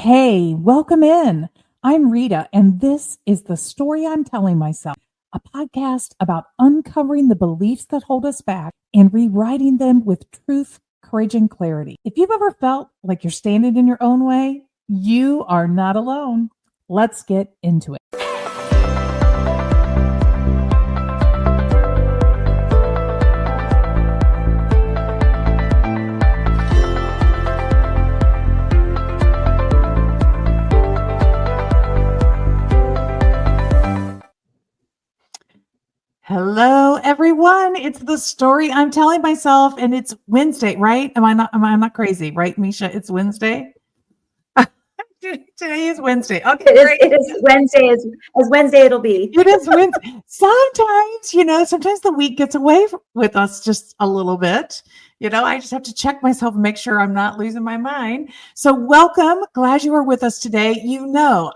Hey, welcome in. I'm Rita, and this is The Story I'm Telling Myself, a podcast about uncovering the beliefs that hold us back and rewriting them with truth, courage, and clarity. If you've ever felt like you're standing in your own way, you are not alone. Let's get into it. Hello, everyone. It's The Story I'm Telling Myself, and it's Wednesday, right? Am I not crazy, right, Misha? It's Wednesday. Today is Wednesday. Okay, great. It is Wednesday as Wednesday it'll be. It is Wednesday. Sometimes the week gets away with us just a little bit. I just have to check myself and make sure I'm not losing my mind. So welcome. Glad you are with us today.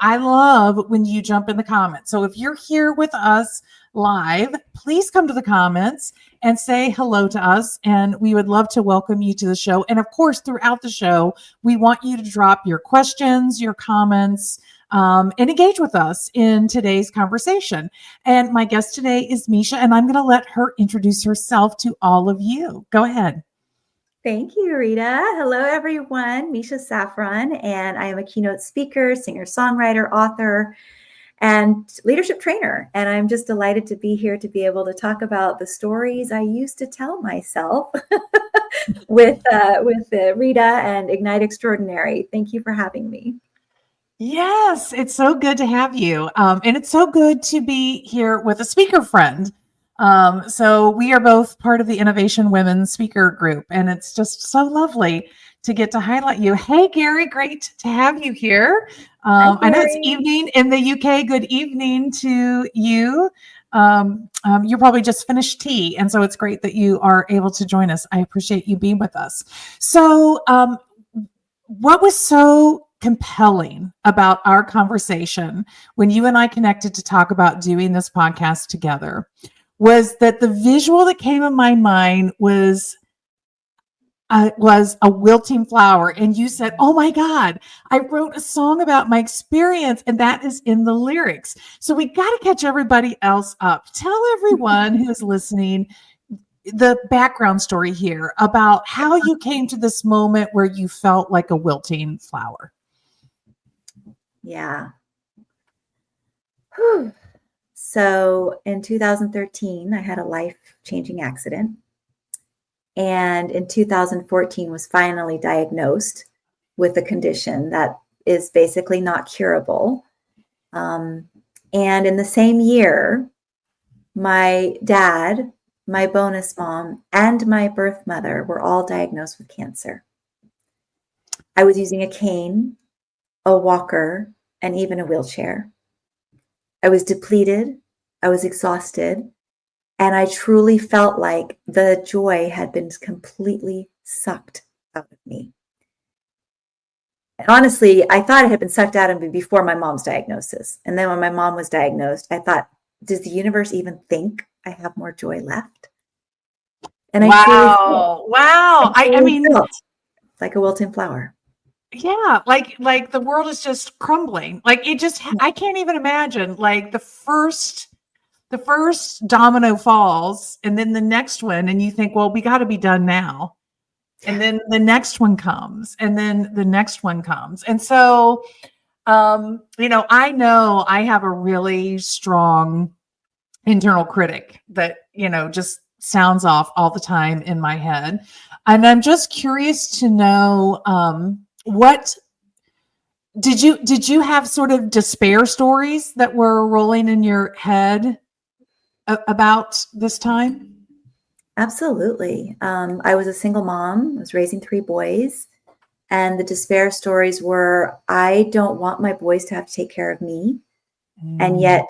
I love when you jump in the comments. So if you're here with us live, please come to the comments and say hello to us. And we would love to welcome you to the show. And of course, throughout the show, we want you to drop your questions, your comments, and engage with us in today's conversation. And my guest today is Misha, and I'm going to let her introduce herself to all of you. Go ahead. Thank you, Rita. Hello, everyone. Misha Safran, and I am a keynote speaker, singer-songwriter, author, and leadership trainer. And I'm just delighted to be here to be able to talk about the stories I used to tell myself with Rita and Ignite Extraordinary. Thank you for having me. Yes, it's so good to have you. And it's so good to be here with a speaker friend. So we are both part of the Innovation Women Speaker Group, and it's just so lovely to get to highlight you. Hey, Gary, great to have you here. I know it's evening in the UK. Good evening to you. You probably just finished tea, and so it's great that you are able to join us. I appreciate you being with us. So what was so compelling about our conversation when you and I connected to talk about doing this podcast together was that the visual that came in my mind was a wilting flower. And you said, oh my God, I wrote a song about my experience, and that is in the lyrics. So we got to catch everybody else up. Tell everyone who's listening the background story here about how you came to this moment where you felt like a wilting flower. Yeah. Whew. So in 2013, I had a life-changing accident. And in 2014 was finally diagnosed with a condition that is basically not curable. And in the same year, my dad, my bonus mom, and my birth mother were all diagnosed with cancer. I was using a cane, a walker, and even a wheelchair. I was depleted, I was exhausted, and I truly felt like the joy had been completely sucked out of me. And honestly, I thought it had been sucked out of me before my mom's diagnosis. And then when my mom was diagnosed, I thought, does the universe even think I have more joy left? And I felt like a wilting flower. Yeah, like the world is just crumbling. Like it just, I can't even imagine. Like the first domino falls, and then the next one, and you think, well, we got to be done now. And then the next one comes, and then the next one comes. And so, I know I have a really strong internal critic that, just sounds off all the time in my head. And I'm just curious to know, what did you have sort of despair stories that were rolling in your head about this time? Absolutely. I was a single mom. I was raising 3 boys, and the despair stories were, I don't want my boys to have to take care of me. And yet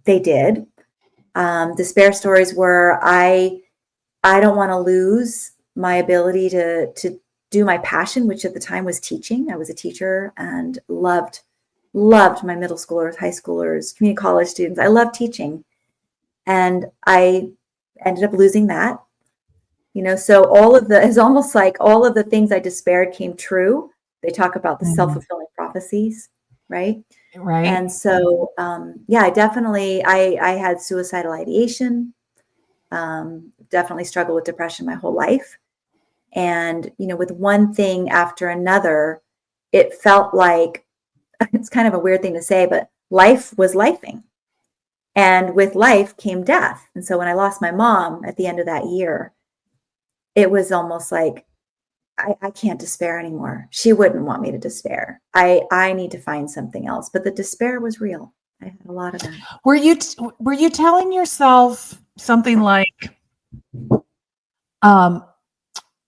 they did. Despair stories were, I don't want to lose my ability to do my passion, which at the time was teaching. I was a teacher and loved my middle schoolers, high schoolers, community college students. I loved teaching. And I ended up losing that. So it's almost like all of the things I despaired came true. They talk about the self-fulfilling prophecy. prophecies, right? Right. And so, yeah, I had suicidal ideation, definitely struggled with depression my whole life. And, with one thing after another, it felt like, it's kind of a weird thing to say, but life was lifing. And with life came death. And so when I lost my mom at the end of that year, it was almost like, I can't despair anymore. She wouldn't want me to despair. I need to find something else. But the despair was real. I had a lot of that. Were you telling yourself something like, um,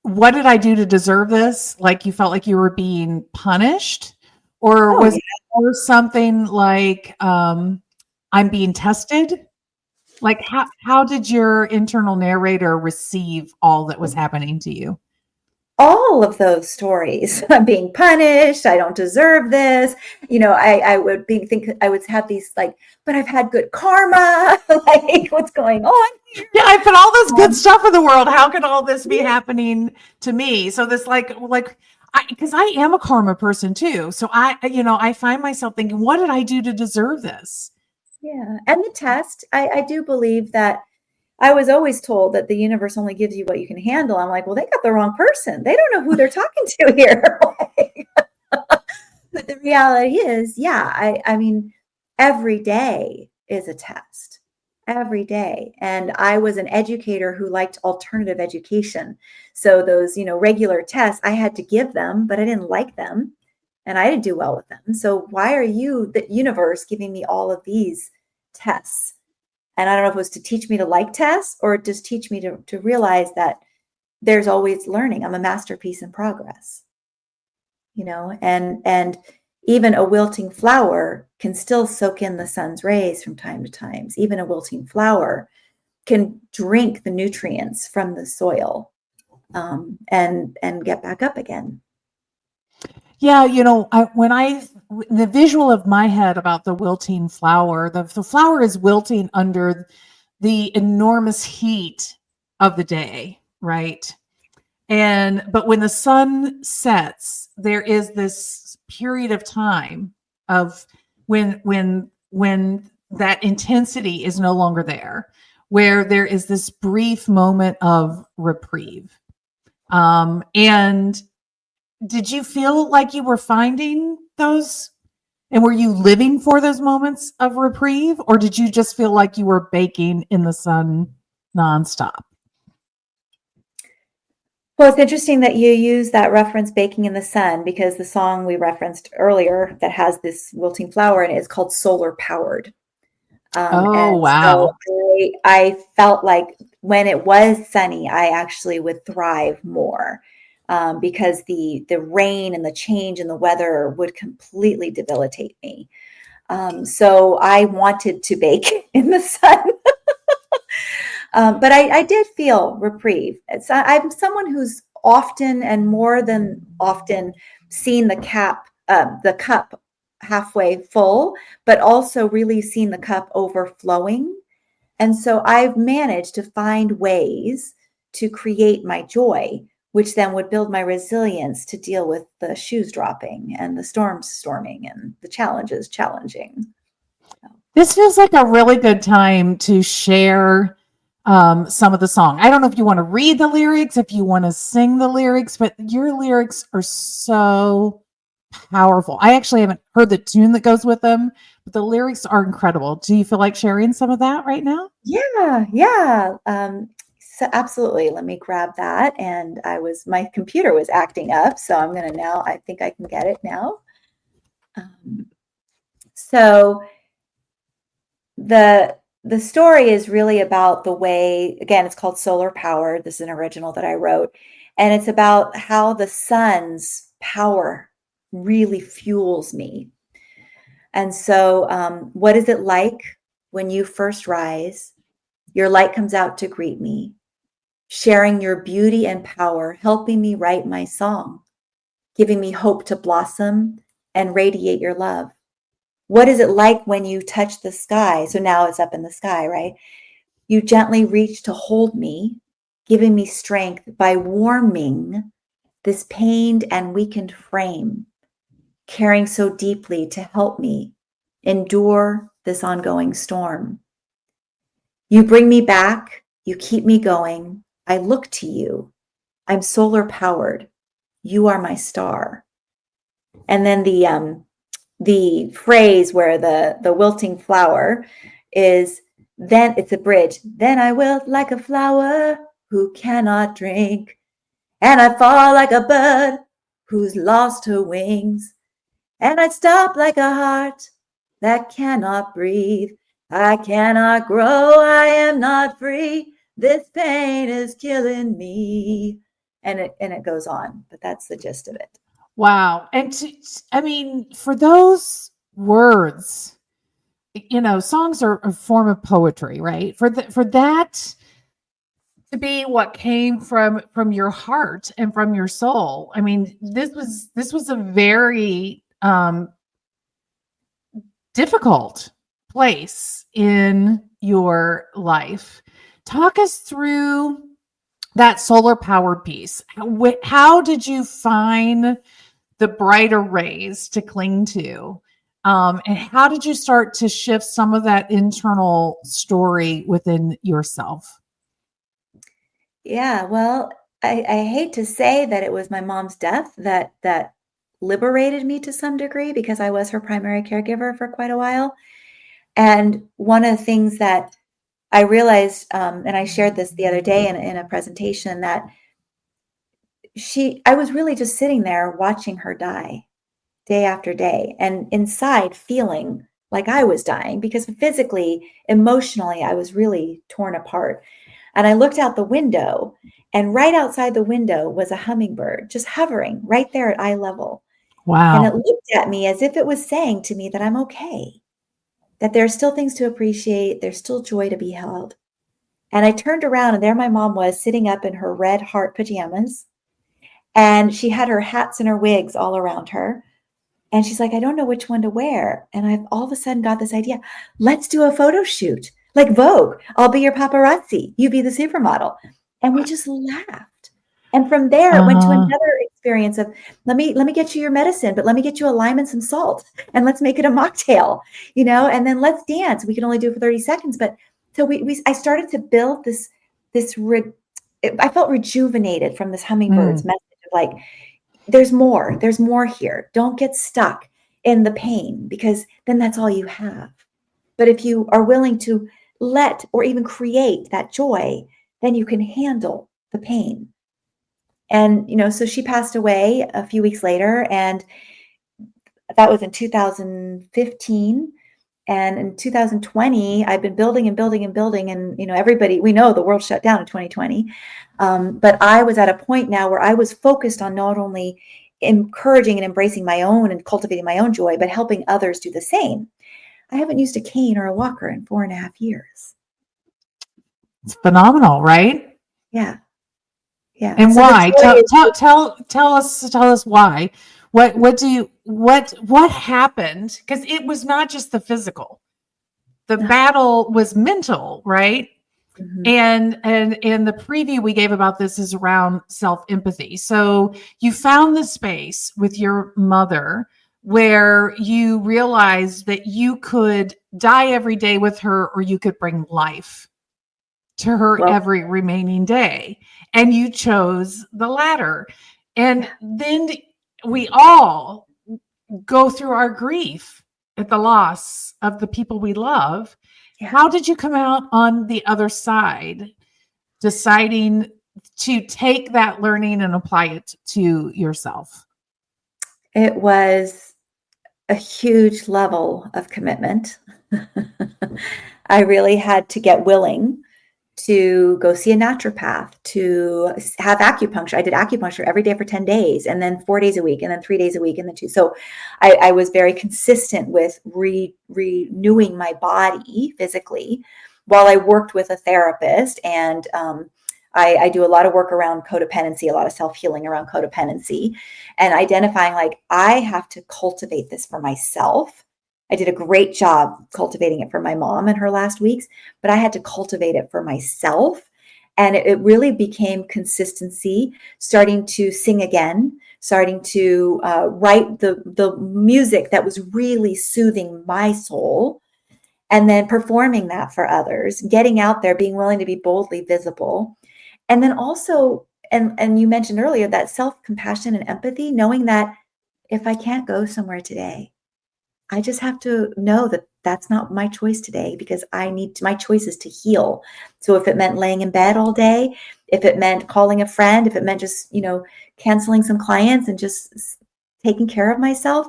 what did I do to deserve this? Like you felt like you were being punished? Or Oh, was yeah. it more something like, I'm being tested? Like how did your internal narrator receive all that was happening to you? All of those stories. I'm being punished. I don't deserve this. I would think I would have these like, but I've had good karma. Like, what's going on here? Yeah, I put all this good Um, stuff in the world. How could all this be happening to me? So this because I am a karma person too. So I find myself thinking, what did I do to deserve this? yeah. And the test, I do believe that I was always told that the universe only gives you what you can handle. I'm like, well, they got the wrong person. They don't know who they're talking to here. But the reality is, yeah, I mean, every day is a test, every day. And I was an educator who liked alternative education. So those, regular tests, I had to give them, but I didn't like them and I didn't do well with them. So why are you, the universe, giving me all of these tests? And I don't know if it was to teach me to like tests or just teach me to realize that there's always learning. I'm a masterpiece in progress, and even a wilting flower can still soak in the sun's rays from time to time. Even a wilting flower can drink the nutrients from the soil, and get back up again. Yeah, the visual of my head about the wilting flower, the flower is wilting under the enormous heat of the day, right? But when the sun sets, there is this period of time of when that intensity is no longer there, where there is this brief moment of reprieve. And did you feel like you were finding those, and were you living for those moments of reprieve, or did you just feel like you were baking in the sun nonstop? Well, it's interesting that you use that reference, baking in the sun, because the song we referenced earlier that has this wilting flower in it is called Solar Powered. Oh, And so wow. I felt like when it was sunny, I actually would thrive more, because the rain and the change in the weather would completely debilitate me. So I wanted to bake in the sun. But I did feel reprieve. I'm someone who's often and more than often seen the cup halfway full, but also really seen the cup overflowing. And so I've managed to find ways to create my joy, which then would build my resilience to deal with the shoes dropping and the storms storming and the challenges challenging. This feels like a really good time to share some of the song. I don't know if you want to read the lyrics, if you want to sing the lyrics, but your lyrics are so powerful. I actually haven't heard the tune that goes with them, but the lyrics are incredible. Do you feel like sharing some of that right now? Yeah, yeah. So absolutely. Let me grab that. And my computer was acting up. So I think I can get it now. Um, so the story is really about the way, again, it's called Solar Powered. This is an original that I wrote. And it's about how the sun's power really fuels me. And so, what is it like when you first rise? Your light comes out to greet me, sharing your beauty and power, helping me write my song, giving me hope to blossom and radiate your love. What is it like when you touch the sky? So now it's up in the sky, right? You gently reach to hold me, giving me strength by warming this pained and weakened frame. caring so deeply to help me endure this ongoing storm. You bring me back. You keep me going. I look to you. I'm solar powered. You are my star. And then the phrase where the wilting flower is, then it's a bridge. Then I wilt like a flower who cannot drink, and I fall like a bird who's lost her wings, and I stop like a heart that cannot breathe. I cannot grow. I am not free. This pain is killing me. And it goes on, but that's the gist of it. Wow. And I mean, for those words, songs are a form of poetry, right? For that to be what came from your heart and from your soul. I mean, this was a very difficult place in your life. Talk us through that solar powered piece. How did you find the brighter rays to cling to? And how did you start to shift some of that internal story within yourself? Yeah, well, I hate to say that it was my mom's death that liberated me to some degree, because I was her primary caregiver for quite a while. And one of the things that I realized, and I shared this the other day in a presentation, that I was really just sitting there watching her die day after day, and inside feeling like I was dying, because physically, emotionally, I was really torn apart. And I looked out the window, and right outside the window was a hummingbird just hovering right there at eye level. And it Wow. looked at me as if it was saying to me that I'm okay, that there are still things to appreciate, there's still joy to be held. And I turned around, and there my mom was sitting up in her red heart pajamas, and she had her hats and her wigs all around her. And she's like, I don't know which one to wear. And I've all of a sudden got this idea. Let's do a photo shoot, like Vogue. I'll be your paparazzi. You be the supermodel. And we just laughed. And from there, it went to Uh, another experience of, let me get you your medicine, but let me get you a lime and some salt, and let's make it a mocktail, and then let's dance. We can only do it for 30 seconds. But so I started to build I felt rejuvenated from this hummingbird's mm, message of like, there's more here. Don't get stuck in the pain, because then that's all you have. But if you are willing to let or even create that joy, then you can handle the pain. And, so she passed away a few weeks later, and that was in 2015. And in 2020, I've been building and building and building. And, everybody, we know the world shut down in 2020. But I was at a point now where I was focused on not only encouraging and embracing my own and cultivating my own joy, but helping others do the same. I haven't used a cane or a walker in 4.5 years. it's phenomenal, right? Yeah. Yeah. And So the why? joy is, Tell us why. What happened? Because it was not just the physical. The no. battle was mental, right? Mhm. And the preview we gave about this is around self-empathy. So you found the space with your mother where you realized that you could die every day with her, or you could bring life to her Well, every remaining day. And you chose the latter. And yeah. then we all go through our grief at the loss of the people we love. Yeah. How did you come out on the other side, deciding to take that learning and apply it to yourself? It was a huge level of commitment. I really had to get willing to go see a naturopath, to have acupuncture. I did acupuncture every day for 10 days, and then 4 days a week, and then 3 days a week, and then two. So I was very consistent with renewing my body physically while I worked with a therapist. And I do a lot of work around codependency, a lot of self-healing around codependency, and identifying like, I have to cultivate this for myself. I did a great job cultivating it for my mom in her last weeks, but I had to cultivate it for myself. And it really became consistency, starting to sing again, starting to write the music that was really soothing my soul, and then performing that for others, getting out there, being willing to be boldly visible. And then also, and you mentioned earlier, that self-compassion and empathy, knowing that if I can't go somewhere today, I just have to know that that's not my choice today, because my choice is to heal. So if it meant laying in bed all day, if it meant calling a friend, if it meant just, canceling some clients and just taking care of myself,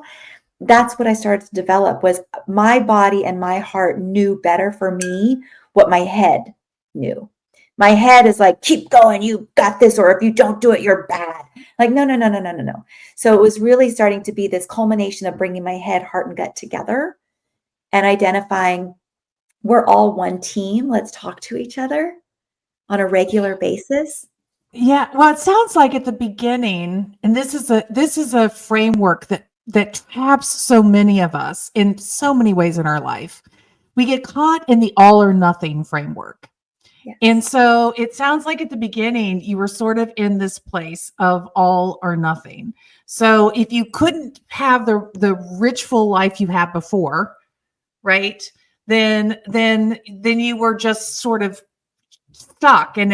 that's what I started to develop. Was my body and my heart knew better for me what my head knew. My head is like, keep going, you got this, or if you don't do it, you're bad. Like, no, no, no, no, no, no, no. So it was really starting to be this culmination of bringing my head, heart, and gut together and identifying we're all one team. Let's talk to each other on a regular basis. Yeah, well, it sounds like at the beginning, and this is a framework that traps so many of us in so many ways in our life. We get caught in the all or nothing framework. Yes. And so it sounds like at the beginning, you were sort of in this place of all or nothing. So if you couldn't have the rich, full life you had before, right, then you were just sort of stuck. And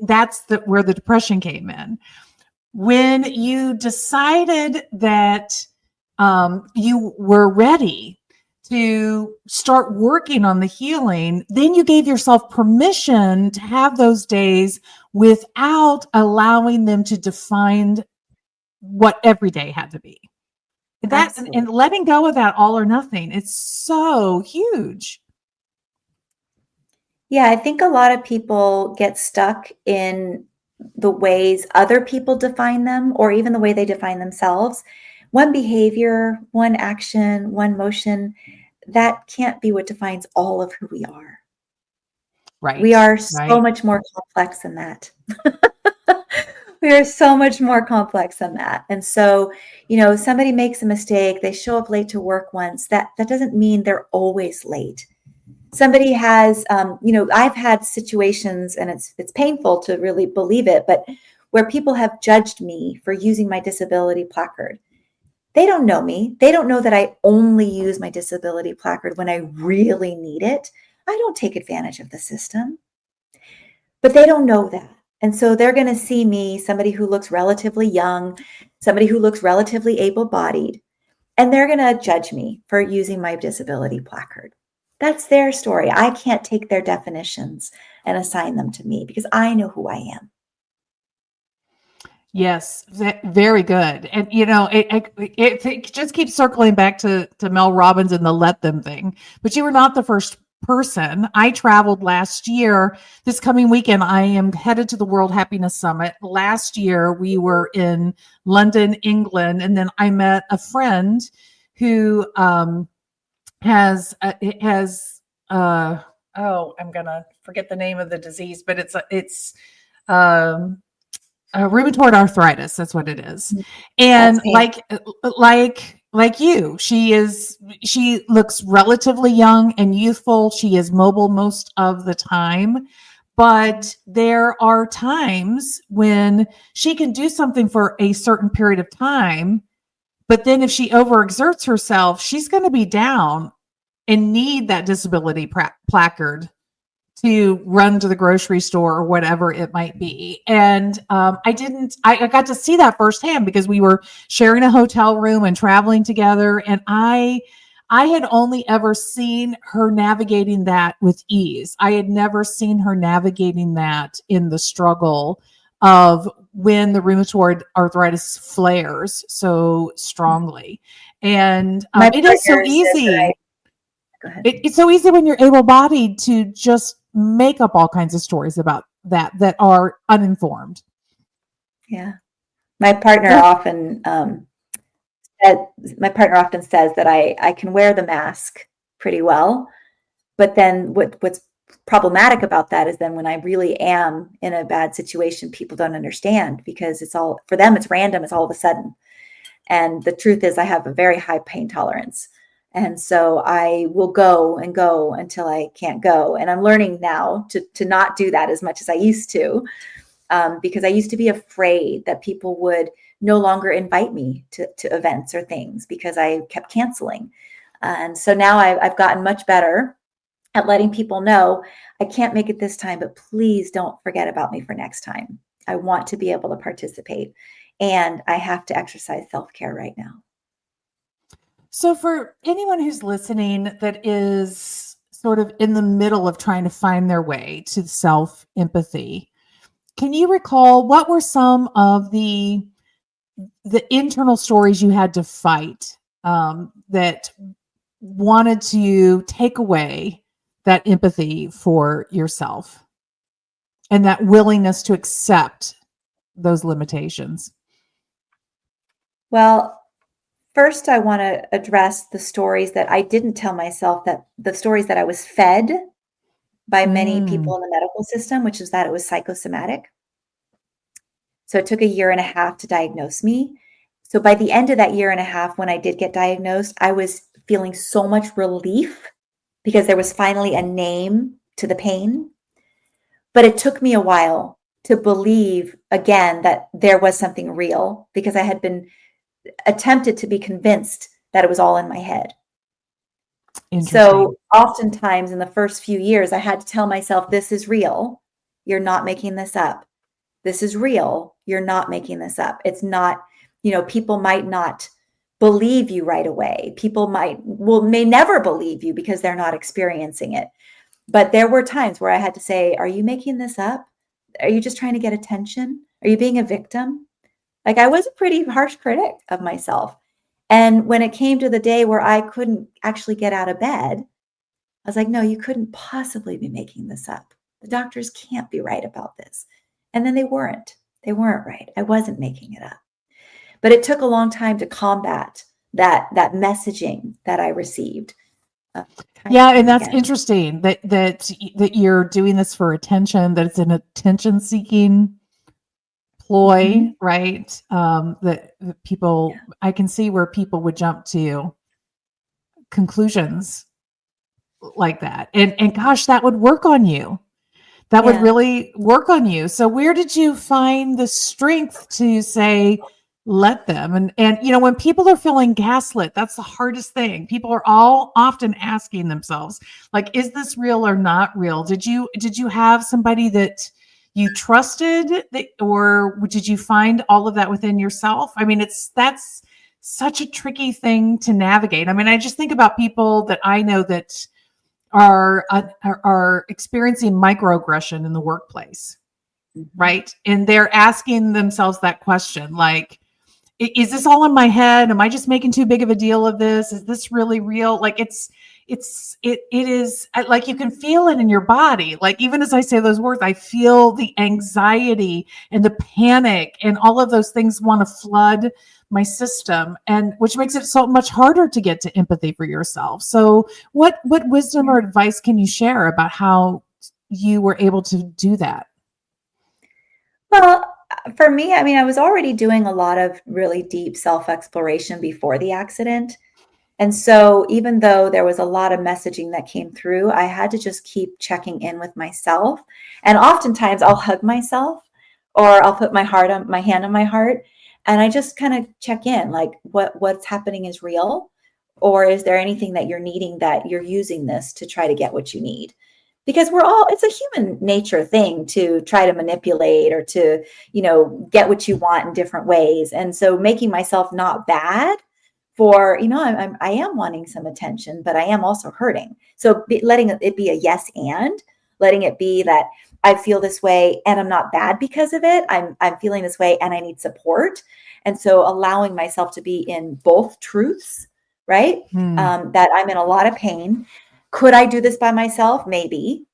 that's where the depression came in. When you decided that you were ready to start working on the healing, then you gave yourself permission to have those days without allowing them to define what every day had to be. That and letting go of that all or nothing, it's so huge. Yeah, I think a lot of people get stuck in the ways other people define them, or even the way they define themselves. One behavior, one action, one motion, that can't be what defines all of who we are. Right. We are so much more complex than that. We are so much more complex than that. And so, somebody makes a mistake, they show up late to work once, that doesn't mean they're always late. Somebody has, I've had situations, and it's painful to really believe it, but where people have judged me for using my disability placard. They don't know me. They don't know that I only use my disability placard when I really need it. I don't take advantage of the system, but they don't know that. And so they're going to see me, somebody who looks relatively young, somebody who looks relatively able-bodied, and they're going to judge me for using my disability placard. That's their story. I can't take their definitions and assign them to me, because I know who I am. Yes, very good. And it just keeps circling back to Mel Robbins and the let them thing. But you were not the first person. I traveled last year. This coming weekend, I am headed to the World Happiness Summit. Last year, we were in London, England, and then I met a friend who has I'm gonna forget the name of the disease, but it's rheumatoid arthritis. That's what it is. And like you, she looks relatively young and youthful. She is mobile most of the time, but there are times when she can do something for a certain period of time, but then if she overexerts herself, she's going to be down and need that disability placard to run to the grocery store or whatever it might be. And I got to see that firsthand because we were sharing a hotel room and traveling together. And I had only ever seen her navigating that with ease. I had never seen her navigating that in the struggle of when the rheumatoid arthritis flares so strongly. And it is so easy. It's so easy when you're able-bodied to just make up all kinds of stories about that are uninformed. Yeah. My partner often says that I can wear the mask pretty well, but then what's problematic about that is then when I really am in a bad situation, people don't understand, because it's all, for them, it's random. It's all of a sudden. And the truth is I have a very high pain tolerance. And so I will go and go until I can't go. And I'm learning now to not do that as much as I used to. because I used to be afraid that people would no longer invite me to events or things because I kept canceling. And so now I've gotten much better at letting people know, I can't make it this time, but please don't forget about me for next time. I want to be able to participate, and I have to exercise self-care right now. So for anyone who's listening that is sort of in the middle of trying to find their way to self-empathy, can you recall what were some of the internal stories you had to fight that wanted to take away that empathy for yourself and that willingness to accept those limitations? Well, first, I want to address the stories that I didn't tell myself, that the stories that I was fed by many people in the medical system, which is that it was psychosomatic. So it took a year and a half to diagnose me. So by the end of that year and a half, when I did get diagnosed, I was feeling so much relief because there was finally a name to the pain. But it took me a while to believe again that there was something real, because I had been attempted to be convinced that it was all in my head. So oftentimes in the first few years, I had to tell myself, this is real. You're not making this up. This is real. You're not making this up. It's not, people might not believe you right away. People may never believe you because they're not experiencing it. But there were times where I had to say, are you making this up? Are you just trying to get attention? Are you being a victim? Like, I was a pretty harsh critic of myself. And when it came to the day where I couldn't actually get out of bed, I was like, no, you couldn't possibly be making this up. The doctors can't be right about this. And then they weren't. They weren't right. I wasn't making it up. But it took a long time to combat that messaging that I received. Yeah, and that's interesting that you're doing this for attention, that it's an attention-seeking ploy, right? That people, I can see where people would jump to conclusions like that. And gosh, that would work on you. That would really work on you. So where did you find the strength to say, let them? And when people are feeling gaslit, that's the hardest thing. People are all often asking themselves, like, is this real or not real? Did you have somebody that you trusted, or did you find all of that within yourself? I mean, that's such a tricky thing to navigate. I mean, I just think about people that I know that are experiencing microaggression in the workplace, right? And they're asking themselves that question, like, is this all in my head? Am I just making too big of a deal of this? Is this really real? Like, it is like, you can feel it in your body. Like, even as I say those words, I feel the anxiety and the panic and all of those things want to flood my system, and which makes it so much harder to get to empathy for yourself. So what wisdom or advice can you share about how you were able to do that? Well, for me, I mean, I was already doing a lot of really deep self-exploration before the accident. And so even though there was a lot of messaging that came through, I had to just keep checking in with myself. And oftentimes I'll hug myself, or I'll put my hand on my heart, and I just kind of check in, like, what's happening is real, or is there anything that you're needing, that you're using this to try to get what you need? Because it's a human nature thing to try to manipulate or to, get what you want in different ways. And so making myself not bad for, I am wanting some attention, but I am also hurting. So letting it be a yes, and letting it be that I feel this way and I'm not bad because of it. I'm feeling this way and I need support. And so allowing myself to be in both truths, right? That I'm in a lot of pain. Could I do this by myself? Maybe.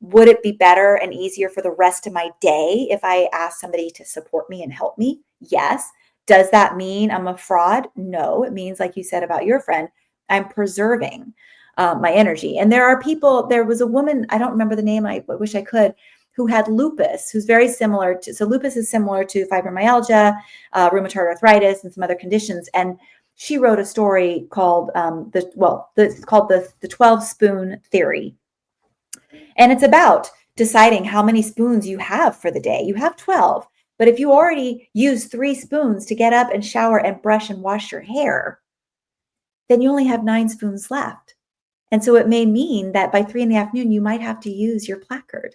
Would it be better and easier for the rest of my day if I asked somebody to support me and help me? Yes. Does that mean I'm a fraud? No. It means, like you said about your friend, I'm preserving my energy. And there was a woman, I don't remember the name, I wish I could, who had lupus, who's very similar to, so lupus is similar to fibromyalgia, rheumatoid arthritis, and some other conditions. And she wrote a story called the 12 spoon theory. And it's about deciding how many spoons you have for the day. You have 12, but if you already use 3 spoons to get up and shower and brush and wash your hair, then you only have 9 spoons left. And so it may mean that by 3 in the afternoon, you might have to use your placard.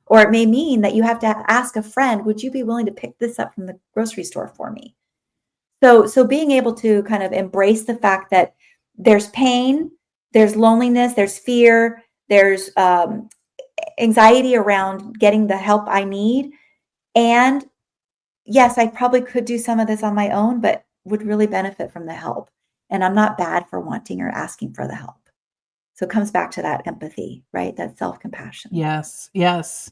Or it may mean that you have to ask a friend, would you be willing to pick this up from the grocery store for me? So being able to kind of embrace the fact that there's pain, there's loneliness, there's fear, there's anxiety around getting the help I need. And yes, I probably could do some of this on my own, but would really benefit from the help. And I'm not bad for wanting or asking for the help. So it comes back to that empathy, right? That self-compassion. Yes, yes.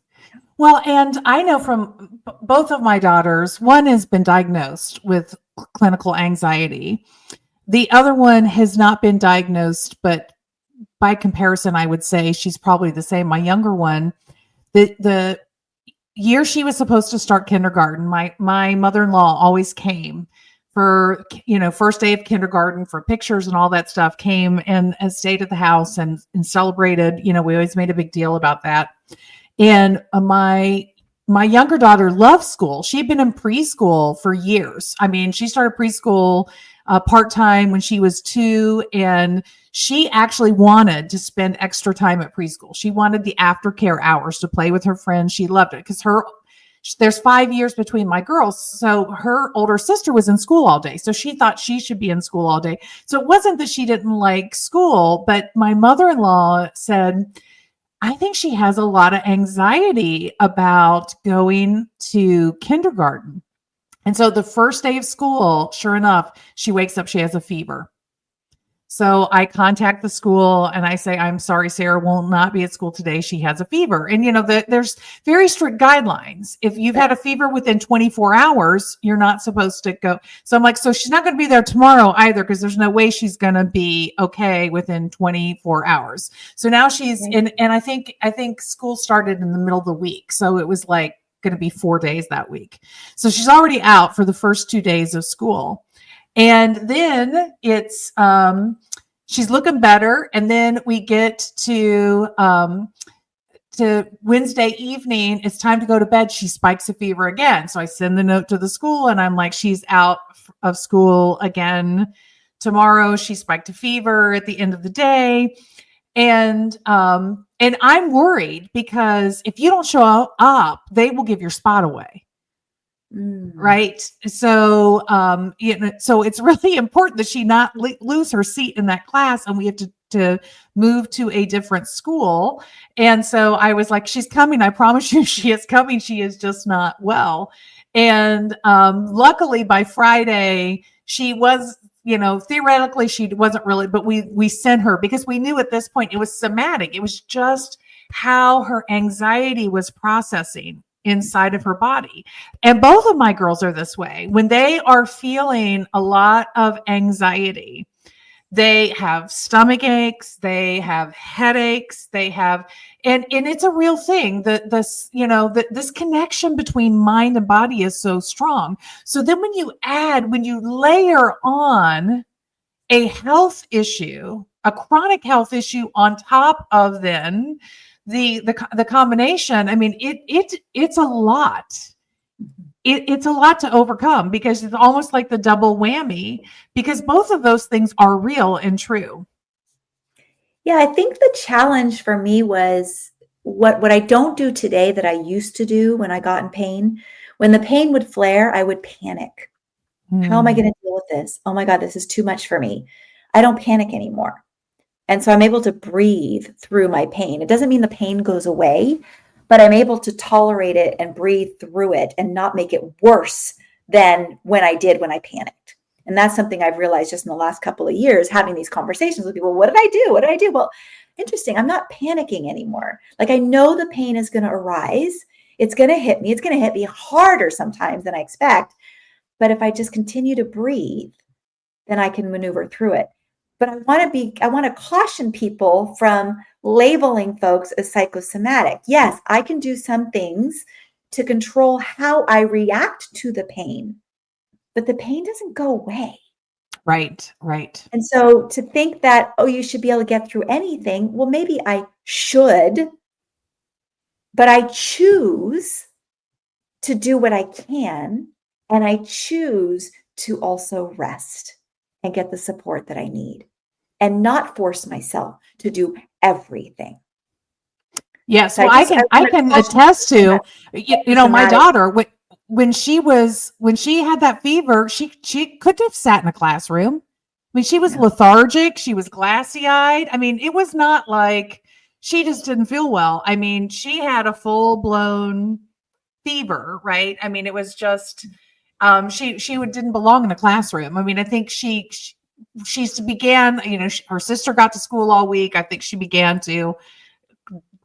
Well, and I know from both of my daughters, one has been diagnosed with clinical anxiety. The other one has not been diagnosed, but by comparison, I would say she's probably the same. My younger one, the year she was supposed to start kindergarten, my mother-in-law always came for, first day of kindergarten, for pictures and all that stuff, came and stayed at the house and celebrated. We always made a big deal about that. And my younger daughter loves school. She'd been in preschool for years. I mean, she started preschool part-time when she was 2, and she actually wanted to spend extra time at preschool. She wanted the aftercare hours to play with her friends. She loved it because there's 5 years between my girls. So her older sister was in school all day. So she thought she should be in school all day. So it wasn't that she didn't like school, but my mother-in-law said, I think she has a lot of anxiety about going to kindergarten. And so the first day of school, sure enough, she wakes up, she has a fever. So I contact the school and I say, I'm sorry, Sarah will not be at school today. She has a fever. And, there's very strict guidelines. If you've had a fever within 24 hours, you're not supposed to go. So I'm like, so she's not going to be there tomorrow either, because there's no way she's going to be okay within 24 hours. So now she's in, and I think school started in the middle of the week. So it was like going to be 4 days that week. So she's already out for the first 2 days of school. And then it's she's looking better, and then we get to Wednesday evening. It's time to go to bed. She spikes a fever again, so I send the note to the school, and I'm like, she's out of school again tomorrow. She spiked a fever at the end of the day, and I'm worried because if you don't show up, they will give your spot away. Right. So, so it's really important that she not lose her seat in that class, and we have to move to a different school. And so I was like, she's coming. I promise you she is coming. She is just not well. And luckily by Friday, she was, theoretically she wasn't really, but we sent her because we knew at this point it was somatic. It was just how her anxiety was processing inside of her body. And both of my girls are this way. When they are feeling a lot of anxiety, they have stomach aches, they have headaches, they have, and it's a real thing that this connection between mind and body is so strong. So then when you layer on a health issue, a chronic health issue on top of then the combination, I mean, it's a lot. It's a lot to overcome, because it's almost like the double whammy, because both of those things are real and true. Yeah, I think the challenge for me was what I don't do today that I used to do when I got in pain. When the pain would flare, I would panic. How am I going to deal with this? Oh my God, this is too much for me. I don't panic anymore. And so I'm able to breathe through my pain. It doesn't mean the pain goes away, but I'm able to tolerate it and breathe through it and not make it worse than when I panicked. And that's something I've realized just in the last couple of years, having these conversations with people. What did I do? What did I do? Well, interesting. I'm not panicking anymore. Like, I know the pain is going to arise. It's going to hit me. It's going to hit me harder sometimes than I expect. But if I just continue to breathe, then I can maneuver through it. But I want to caution people from labeling folks as psychosomatic. Yes, I can do some things to control how I react to the pain, but the pain doesn't go away. Right. And so to think that, you should be able to get through anything, well, maybe I should, but I choose to do what I can, and I choose to also rest and get the support that I need and not force myself to do everything. Yes, So well, I can attest to, my dramatic. daughter when she had that fever, she couldn't have sat in a classroom. I mean, she was No. lethargic, she was glassy eyed. I mean, it was not like she just didn't feel well. I mean, she had a full blown fever, right? I mean, it was just she didn't belong in a classroom. I mean, I think she began, her sister got to school all week. I think she began to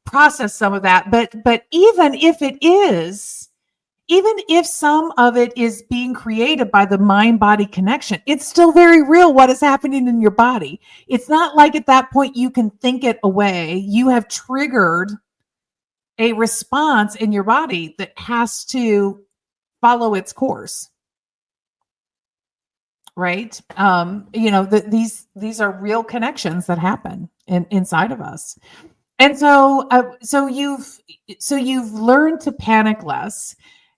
process some of that, but even if some of it is being created by the mind body connection, it's still very real what is happening in your body. It's not like at that point you can think it away. You have triggered a response in your body that has to follow its course, right? These are real connections that happen inside of us. And so you've learned to panic less.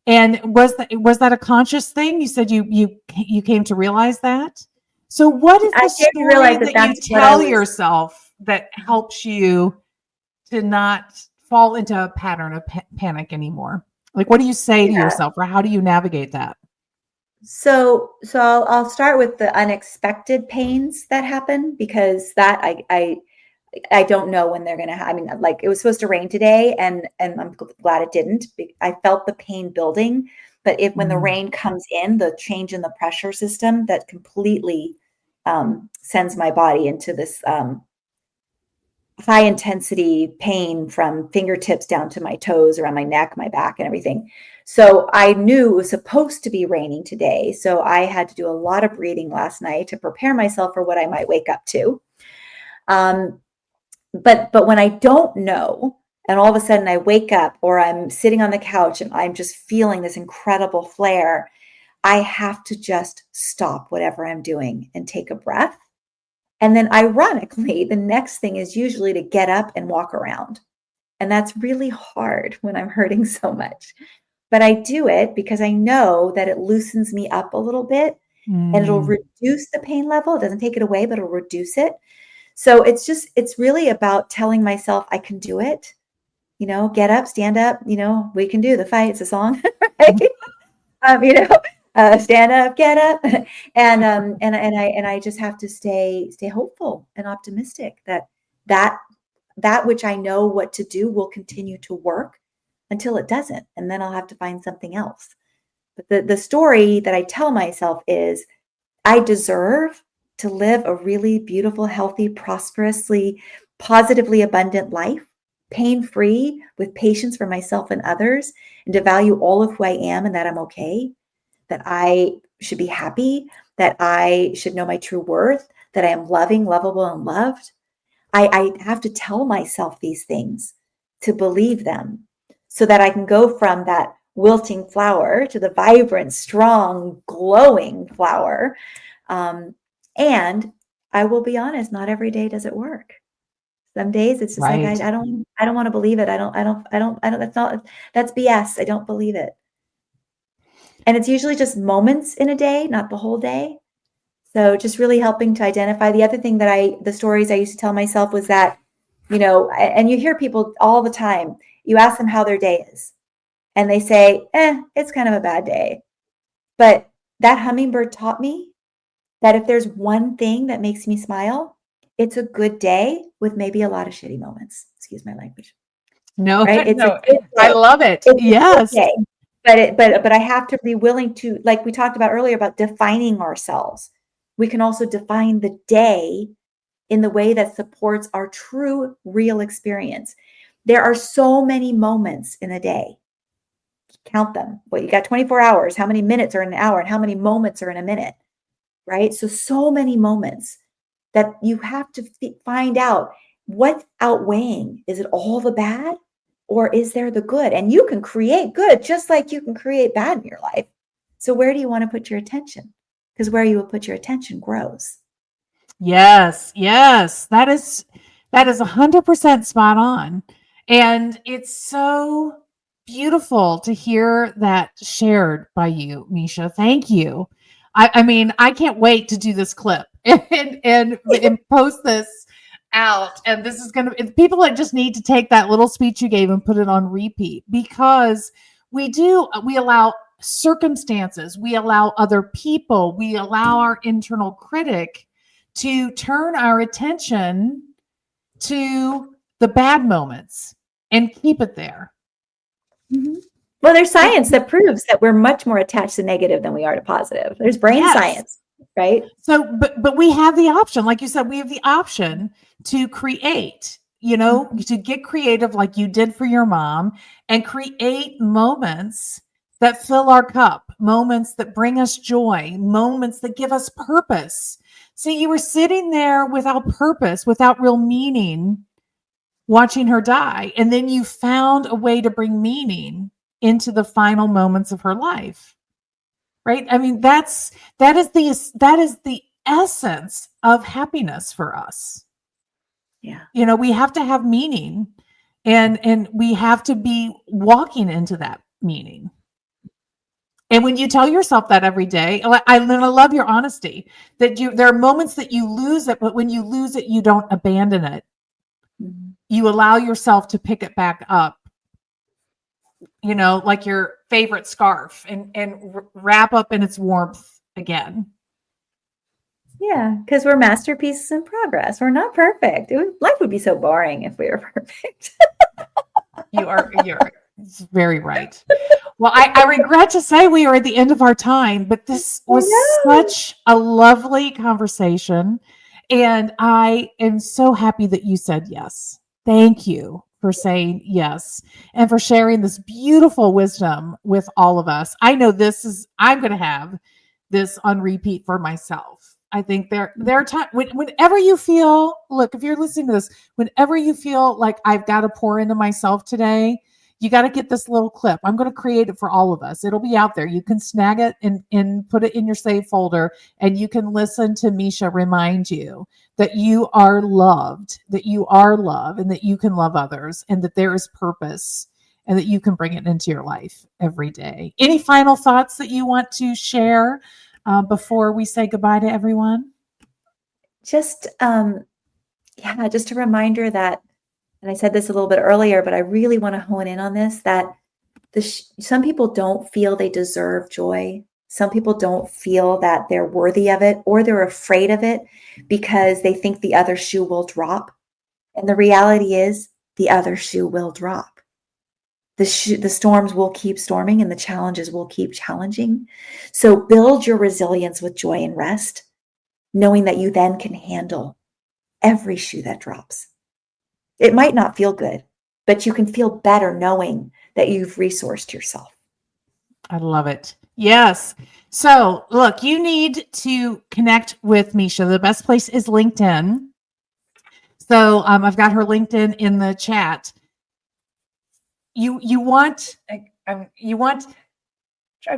And was that a conscious thing? You said you came to realize that. So what is I the didn't story realize that that you that's what I tell was. yourself that helps you to not fall into a pattern of panic anymore? Like, what do you say to Yeah. yourself, or how do you navigate that? So I'll start with the unexpected pains that happen, because that I don't know when they're gonna. I mean, like, it was supposed to rain today, and I'm glad it didn't. I felt the pain building, but when the Mm, rain comes in, the change in the pressure system that completely sends my body into this high intensity pain from fingertips down to my toes, around my neck, my back, and everything. So I knew it was supposed to be raining today. So I had to do a lot of breathing last night to prepare myself for what I might wake up to. Um, but when I don't know, and all of a sudden I wake up, or I'm sitting on the couch and I'm just feeling this incredible flare, I have to just stop whatever I'm doing and take a breath. And then ironically, the next thing is usually to get up and walk around. And that's really hard when I'm hurting so much. But I do it because I know that it loosens me up a little bit, and it'll mm, reduce the pain level. It doesn't take it away, but it'll reduce it. So it's really about telling myself I can do it. Get up, stand up, we can do the fight. It's a song, right? um, you know, stand up, get up, and I just have to stay hopeful and optimistic that that which I know what to do will continue to work until it doesn't, and then I'll have to find something else. But the story that I tell myself is, I deserve to live a really beautiful, healthy, prosperously, positively abundant life, pain free, with patience for myself and others, and to value all of who I am, and that I'm okay, that I should be happy, that I should know my true worth, that I am loving, lovable, and loved. I have to tell myself these things to believe them, so that I can go from that wilting flower to the vibrant, strong, glowing flower. Um, and I will be honest, not every day does it work. Some days it's just like, right. I don't want to believe it. That's BS. I don't believe it. And it's usually just moments in a day, not the whole day. So just really helping to identify. The other thing the stories I used to tell myself was that, and you hear people all the time, you ask them how their day is, and they say, it's kind of a bad day. But that hummingbird taught me that if there's one thing that makes me smile, it's a good day with maybe a lot of shitty moments. Excuse my language. No, Right? It's a no, good I day. love it. It's a good Yes. day. But I have to be willing to, like we talked about earlier, about defining ourselves. We can also define the day in the way that supports our true, real experience. There are so many moments in a day. Count them. Well, you got 24 hours. How many minutes are in an hour, and how many moments are in a minute? Right? So many moments that you have to find out what's outweighing. Is it all the bad, or is there the good? And you can create good just like you can create bad in your life. So where do you want to put your attention? Because where you will put your attention grows. Yes, yes. That is 100% spot on. And it's so beautiful to hear that shared by you, Misha. Thank you. I mean, I can't wait to do this clip and post this out. And this is going to, people that just need to take that little speech you gave and put it on repeat, because we allow circumstances, we allow other people, we allow our internal critic to turn our attention to the bad moments and keep it there. Mm-hmm. Well, there's science that proves that we're much more attached to negative than we are to positive. There's brain science, right? So, but we have the option, like you said, we have the option to create, to get creative like you did for your mom and create moments that fill our cup, moments that bring us joy, moments that give us purpose. See, you were sitting there without purpose, without real meaning, watching her die. And then you found a way to bring meaning into the final moments of her life. Right? I mean, that is the essence of happiness for us. Yeah. We have to have meaning, and we have to be walking into that meaning. And when you tell yourself that every day, I love your honesty, that there are moments that you lose it, but when you lose it, you don't abandon it. Mm-hmm. You allow yourself to pick it back up, like your favorite scarf, and wrap up in its warmth again. Yeah, because we're masterpieces in progress. We're not perfect. Life would be so boring if we were perfect. You're very right. Well, I regret to say we are at the end of our time, but this was such a lovely conversation. And I am so happy that you said yes. Thank you for saying yes and for sharing this beautiful wisdom with all of us. I know I'm going to have this on repeat for myself. I think there are times whenever you feel, look, if you're listening to this, whenever you feel like I've got to pour into myself today, you got to get this little clip. I'm going to create it for all of us. It'll be out there. You can snag it and put it in your save folder, and you can listen to Misha remind you that you are loved, and that you can love others, and that there is purpose, and that you can bring it into your life every day. Any final thoughts that you want to share before we say goodbye to everyone? Just a reminder that, and I said this a little bit earlier, but I really want to hone in on this, that some people don't feel they deserve joy. Some people don't feel that they're worthy of it, or they're afraid of it because they think the other shoe will drop. And the reality is the other shoe will drop. The storms will keep storming and the challenges will keep challenging. So build your resilience with joy and rest, knowing that you then can handle every shoe that drops. It might not feel good, but you can feel better knowing that you've resourced yourself. I love it. Yes. So look, you need to connect with Misha. The best place is LinkedIn. So I've got her LinkedIn in the chat. I'm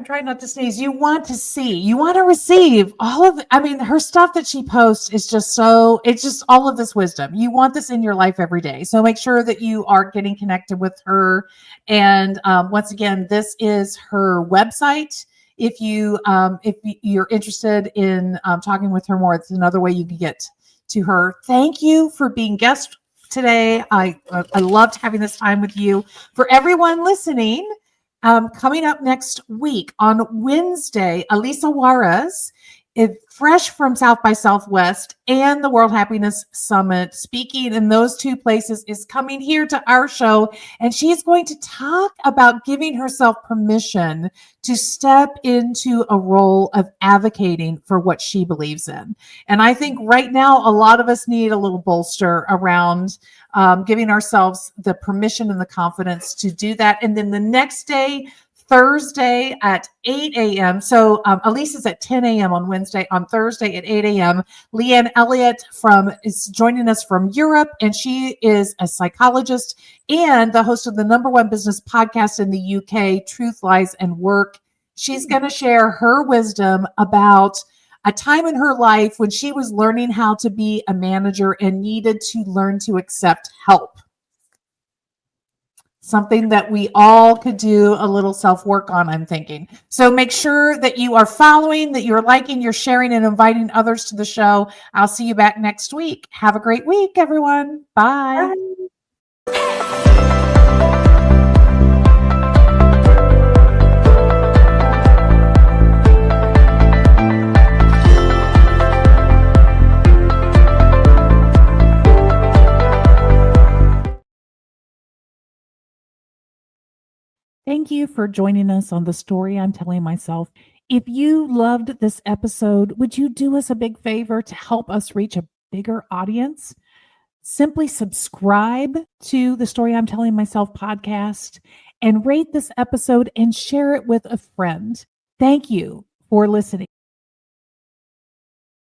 trying not to sneeze. You want to receive all of, her stuff that she posts is just it's just all of this wisdom. You want this in your life every day. So make sure that you are getting connected with her. And once again, this is her website. If you're interested in talking with her more, it's another way you can get to her. Thank you for being guest today. I loved having this time with you. For everyone listening, coming up next week on Wednesday, Elisa Juarez, fresh from South by Southwest and the World Happiness Summit, speaking in those two places, is coming here to our show. And she's going to talk about giving herself permission to step into a role of advocating for what she believes in. And I think right now, a lot of us need a little bolster around giving ourselves the permission and the confidence to do that. And then the next day, Thursday at 8 a.m. So Elisa's at 10 a.m. on Wednesday. On Thursday at 8 a.m., Leanne Elliott is joining us from Europe, and she is a psychologist and the host of the #1 business podcast in the UK, Truth, Lies, and Work. She's going to share her wisdom about a time in her life when she was learning how to be a manager and needed to learn to accept help. something that we all could do a little self-work on, I'm thinking. So make sure that you are following, that you're liking, you're sharing, and inviting others to the show. I'll see you back next week. Have a great week, everyone. Bye. Bye. Thank you for joining us on the story I'm telling myself. If you loved this episode, would you do us a big favor to help us reach a bigger audience? Simply subscribe to the Story I'm Telling Myself podcast and rate this episode and share it with a friend. Thank you for listening.